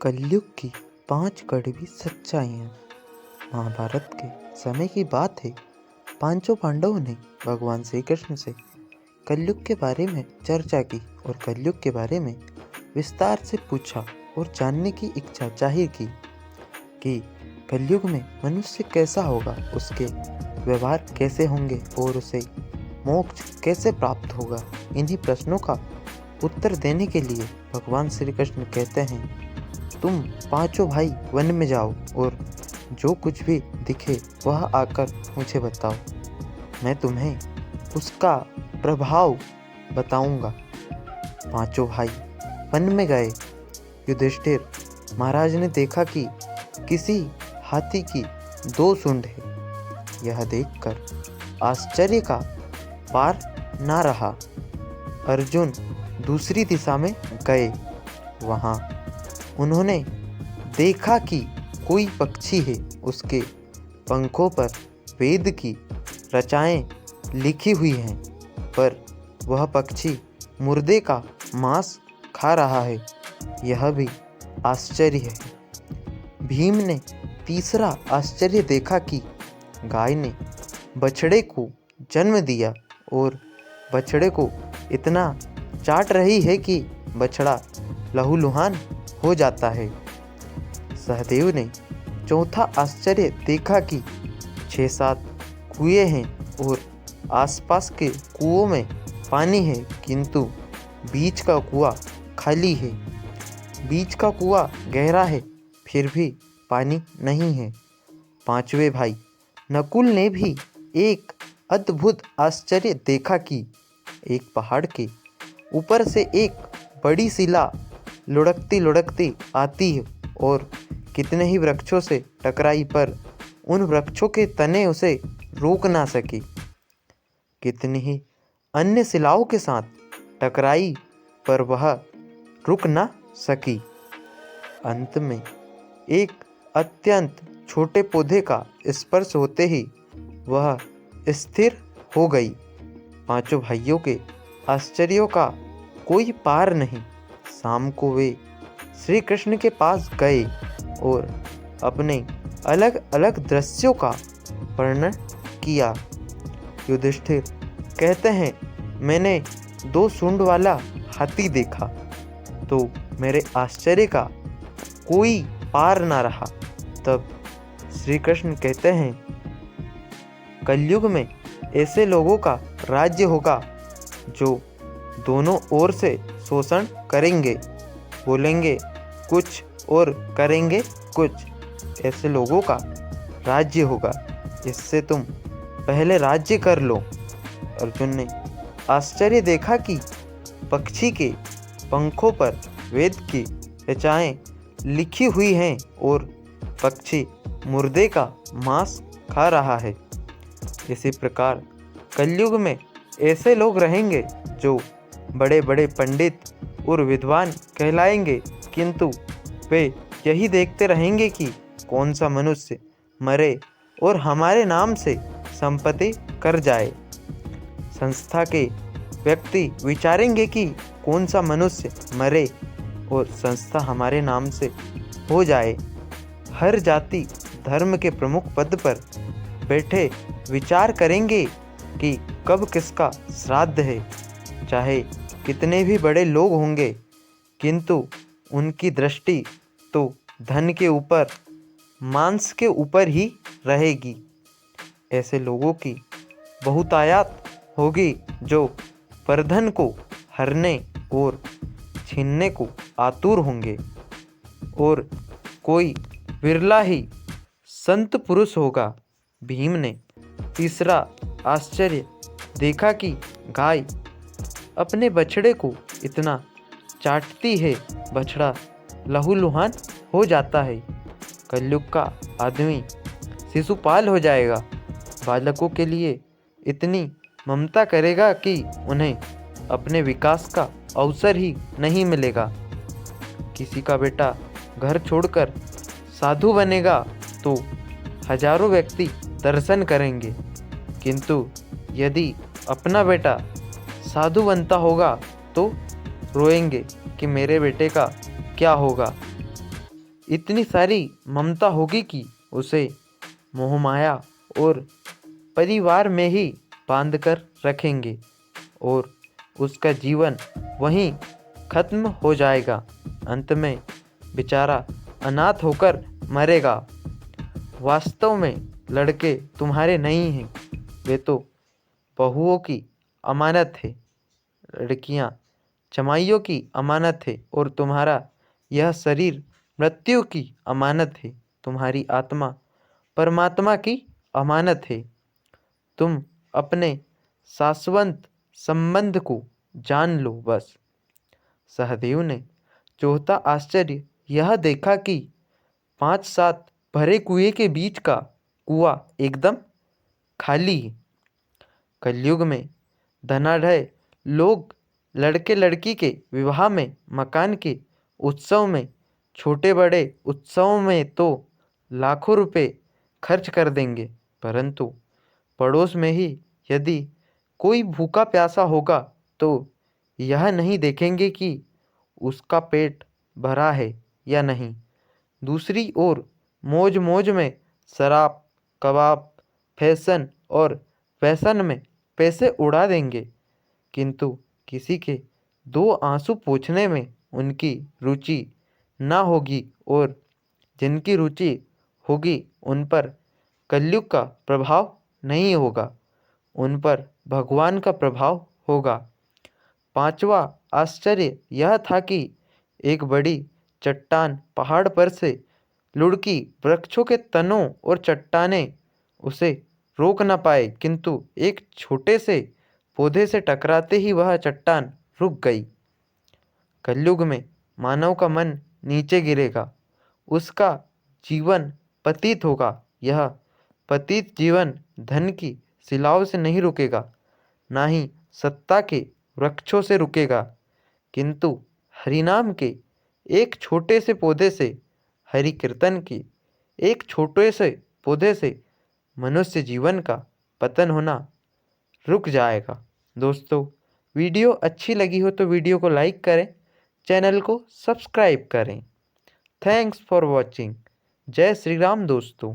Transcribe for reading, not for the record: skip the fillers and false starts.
कलयुग की 5 कड़वी सच्चाइयाँ। महाभारत के समय की बात है। पांचों पांडवों ने भगवान श्री कृष्ण से कलयुग के बारे में चर्चा की और कलयुग के बारे में विस्तार से पूछा और जानने की इच्छा जाहिर की कि कलयुग में मनुष्य कैसा होगा, उसके व्यवहार कैसे होंगे और उसे मोक्ष कैसे प्राप्त होगा। इन्हीं प्रश्नों का उत्तर देने के लिए भगवान श्री कृष्ण कहते हैं, तुम पांचों भाई वन में जाओ और जो कुछ भी दिखे वह आकर मुझे बताओ। मैं तुम्हें उसका प्रभाव बताऊंगा। पांचों भाई वन में गए। युधिष्ठिर महाराज ने देखा कि किसी हाथी की 2 सूंड है। यह देखकर आश्चर्य का पार ना रहा। अर्जुन दूसरी दिशा में गए। वहाँ उन्होंने देखा कि कोई पक्षी है, उसके पंखों पर वेद की रचाएं लिखी हुई हैं, पर वह पक्षी मुर्दे का मांस खा रहा है। यह भी आश्चर्य है। भीम ने तीसरा आश्चर्य देखा कि गाय ने बछड़े को जन्म दिया और बछड़े को इतना चाट रही है कि बछड़ा लहूलुहान हो जाता है। सहदेव ने चौथा आश्चर्य देखा कि 6-7 कुएं हैं और आसपास के कुओं में पानी है, किंतु बीच का कुआं खाली है। बीच का कुआं गहरा है, फिर भी पानी नहीं है। पांचवें भाई नकुल ने भी एक अद्भुत आश्चर्य देखा कि एक पहाड़ के ऊपर से एक बड़ी शिला लुढ़कती लुढ़कती आती है और कितने ही वृक्षों से टकराई, पर उन वृक्षों के तने उसे रोक ना सके। कितनी ही अन्य शिलाओं के साथ टकराई, पर वह रुक ना सकी। अंत में एक अत्यंत छोटे पौधे का स्पर्श होते ही वह स्थिर हो गई। पांचों भाइयों के आश्चर्यों का कोई पार नहीं। शाम को वे श्री कृष्ण के पास गए और अपने अलग अलग दृश्यों का वर्णन किया। युधिष्ठिर कहते हैं, मैंने 2 सूंड वाला हाथी देखा तो मेरे आश्चर्य का कोई पार ना रहा। तब श्री कृष्ण कहते हैं, कलयुग में ऐसे लोगों का राज्य होगा जो दोनों ओर से शोषण करेंगे, बोलेंगे कुछ और करेंगे कुछ। ऐसे लोगों का राज्य होगा। इससे तुम पहले राज्य कर लो। अर्जुन ने आश्चर्य देखा कि पक्षी के पंखों पर वेद की रचाएं लिखी हुई हैं और पक्षी मुर्दे का मांस खा रहा है। इसी प्रकार कलयुग में ऐसे लोग रहेंगे जो बड़े बड़े पंडित और विद्वान कहलाएंगे, किंतु वे यही देखते रहेंगे कि कौन सा मनुष्य मरे और हमारे नाम से संपत्ति कर जाए। संस्था के व्यक्ति विचारेंगे कि कौन सा मनुष्य मरे और संस्था हमारे नाम से हो जाए। हर जाति धर्म के प्रमुख पद पर बैठे विचार करेंगे कि कब किसका श्राद्ध है। चाहे कितने भी बड़े लोग होंगे, किंतु उनकी दृष्टि तो धन के ऊपर, मांस के ऊपर ही रहेगी। ऐसे लोगों की बहुतायत होगी जो परधन को हरने और छीनने को आतुर होंगे, और कोई विरला ही संत पुरुष होगा। भीम ने तीसरा आश्चर्य देखा कि गाय अपने बछड़े को इतना चाटती है, बछड़ा लहूलुहान हो जाता है। कलयुग का आदमी शिशुपाल हो जाएगा। बालकों के लिए इतनी ममता करेगा कि उन्हें अपने विकास का अवसर ही नहीं मिलेगा। किसी का बेटा घर छोड़कर साधु बनेगा तो हजारों व्यक्ति दर्शन करेंगे, किंतु यदि अपना बेटा साधु बनता होगा तो रोएंगे कि मेरे बेटे का क्या होगा। इतनी सारी ममता होगी कि उसे मोहमाया और परिवार में ही बांध कर रखेंगे और उसका जीवन वहीं खत्म हो जाएगा। अंत में बेचारा अनाथ होकर मरेगा। वास्तव में लड़के तुम्हारे नहीं हैं, वे तो बहुओं की अमानत है। लड़कियां जमाइयों की अमानत है और तुम्हारा यह शरीर मृत्यु की अमानत है। तुम्हारी आत्मा परमात्मा की अमानत है। तुम अपने शाश्वत संबंध को जान लो बस। सहदेव ने चौथा आश्चर्य यह देखा कि 5-7 भरे कुएं के बीच का कुआं एकदम खाली है। कलयुग में धनाढ़य लोग लड़के लड़की के विवाह में, मकान के उत्सव में, छोटे बड़े उत्सवों में तो लाखों रुपए खर्च कर देंगे, परंतु पड़ोस में ही यदि कोई भूखा प्यासा होगा तो यह नहीं देखेंगे कि उसका पेट भरा है या नहीं। दूसरी ओर मौज मौज में शराब, कबाब, फैशन और फैशन में पैसे उड़ा देंगे, किंतु किसी के 2 आंसू पोंछने में उनकी रुचि ना होगी और जिनकी रुचि होगी उन पर कलयुग का प्रभाव नहीं होगा, उन पर भगवान का प्रभाव होगा। 5वां आश्चर्य यह था कि एक बड़ी चट्टान पहाड़ पर से लुढ़की। वृक्षों के तनों और चट्टानें उसे रोक न पाए, किंतु एक छोटे से पौधे से टकराते ही वह चट्टान रुक गई। कलयुग में मानव का मन नीचे गिरेगा, उसका जीवन पतित होगा। यह पतित जीवन धन की शिलाओं से नहीं रुकेगा, ना ही सत्ता के वृक्षों से रुकेगा, किंतु हरिनाम के एक छोटे से पौधे से, हरि कीर्तन के एक छोटे से पौधे से मनुष्य जीवन का पतन होना रुक जाएगा। दोस्तों, वीडियो अच्छी लगी हो तो वीडियो को लाइक करें, चैनल को सब्सक्राइब करें। Thanks for watching. जय श्री राम दोस्तों।